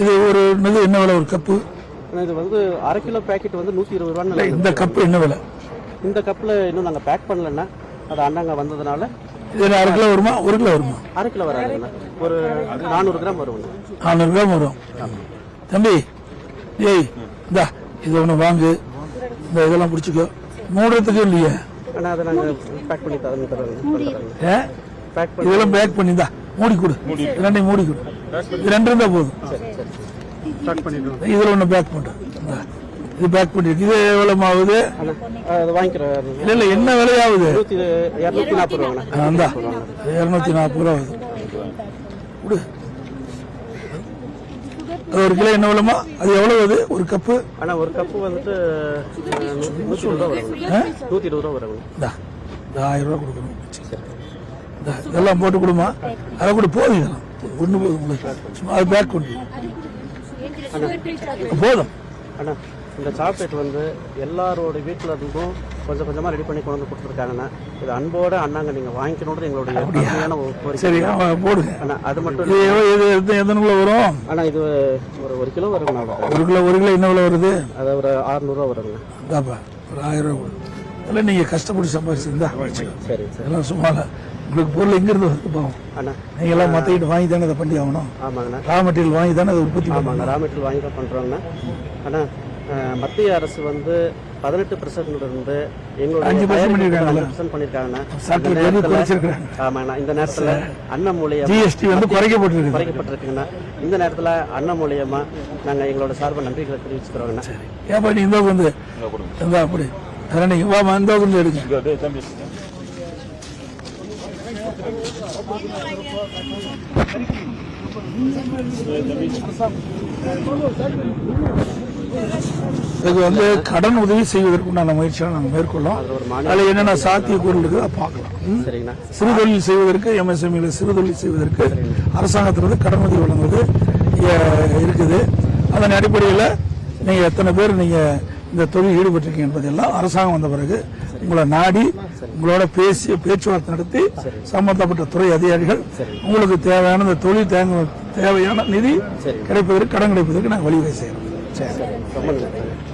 இது ஒரு என்ன விலை ஒரு கப்பு? இது வந்து 1/2 கிலோ பேக்கெட் வந்து 120 ரூபான்னு. இந்த கப்பு என்ன விலை? இந்த கப்பில் இன்னும் நாங்கள் பேக் பண்ணலன்னா அது அண்ணாங்க வந்ததுனால. இது 1/2 கிலோ வருமா 1 கிலோ வருமா? 1/2 கிலோ வராதுங்கண்ணா, ஒரு 400 கிராம் வரும். 400 கிராம் வரும். தம்பி ஏய் இந்தா இது ஒன்று வாங்கு, இந்த இதெல்லாம் பிடிச்சிக்கோ. மூடுறதுக்கு இல்லையே ஆனால் அதை நாங்கள் பேக் பண்ணி தரோம். இதெல்லாம் பேக் பண்ணி தான் மூடி கொடு, ரெண்டையும் மூடி கொடு. இது 2 இருந்தா போதும். இதுல ஒண்ணு பேக் பண்றேன். இது பேக் பண்ணிருக்கு. இது எவ்வளவு ஆகுது? வாங்கிக்கிறேன். இல்ல இல்ல என்ன விலையாகுது? 240 ரூபா. 240 ரூபா ஆகுது. கொடு. அது 1 கிலோ என்ன விலைமா? அது எவ்வளவு? அது ஒரு கப்பு? ஆனா ஒரு கப்பு வந்துட்டு 120 ரூபா வரும். 120 ரூபா வரும். 1000 ரூபா கொடுக்கணும். இதெல்லாம் போட்டு கொடுமா, அதை கூட போதும். இதெல்லாம் ஒண்ணு போதும் உங்களுக்கு. அது பேக் பண்ணி போதும். அண்ணா இந்த சாக்லேட் வந்து எல்லாரோட வீட்டில் இருந்தும் கொஞ்சம் கொஞ்சமாக ரெடி பண்ணி கொண்டு வந்து கொடுத்துருக்காங்கண்ணா. இது அன்போட அண்ணாங்க நீங்கள் வாங்கிக்கணுன்றது எங்களுடைய கோரிக்கை. சரி போடுங்க அண்ணா. அது மட்டும் எத்தனை வரும்? அண்ணா இது ஒரு 1 கிலோ வருங்கண்ணா. 1 கிலோ என்ன விலை வருது? அது ஒரு 600 ரூபா வருங்க. இந்தாப்பா ஒரு 1000 ரூபா கொடு. இல்லை நீங்கள் கஷ்டப்பட்டு சம்பாதிச்சிருந்தா சரி எல்லாம் சும்மா உங்களுக்கு பொருள் எங்கிருந்து வந்து போகும்? நீங்க எல்லாம் மத்திக்கிட்டு வாங்கி தானே அதை பண்ணி ஆகணும். ஆமாங்கண்ணா. ரா மெட்டீரியல் வாங்கி தானே அதை உற்பத்தி ஆமாங்க, ரா மெட்டீரியல் வாங்கி தான் பண்ணுறோங்கண்ணா. ஆனால் மத்திய அரசு வந்து 18% இருந்து எங்களுடைய 5% பண்ணியிருக்காங்கண்ணா. ஆமாங்கண்ணா. இந்த நேரத்தில் அண்ணன் மூலியமா ஜிஎஸ்டி வந்து குறைக்கப்பட்டிருக்குங்கண்ணா. இந்த நேரத்தில் அண்ணன் மூலியமா நாங்கள் எங்களோட சார்பு நன்றிகளை தெரிவிச்சுக்கிறோங்கண்ணா. ஏப்பா நீ இந்த வந்து அப்படி நீங்க வாமா இந்த வந்து எடுங்க. இது வந்து கடன் உதவி செய்வதற்குண்டான முயற்சியை நாங்கள் மேற்கொள்ளோம். அதில் என்னென்ன சாத்தியக்கூறு இருக்குது அதை பார்க்கலாம். சிறு தொழில் செய்வதற்கு எம்எஸ்எம்இல சிறு தொழில் செய்வதற்கு அரசாங்கத்திலிருந்து கடன் உதவி வழங்குவது இருக்குது. அதன் அடிப்படையில் நீங்கள் எத்தனை பேர் நீங்கள் இந்த தொழில் ஈடுபட்டிருக்கீங்க என்பதெல்லாம் அரசாங்கம் வந்த பிறகு உங்களை நாடி உங்களோட பேச்சுவார்த்தை நடத்தி சம்பந்தப்பட்ட துறை அதிகாரிகள் உங்களுக்கு தேவையான இந்த தொழில் தேவையான நிதி கிடைப்பதற்கு கடன் கிடைப்பதற்கு நாங்கள் வழிவகை செய்யறோம்.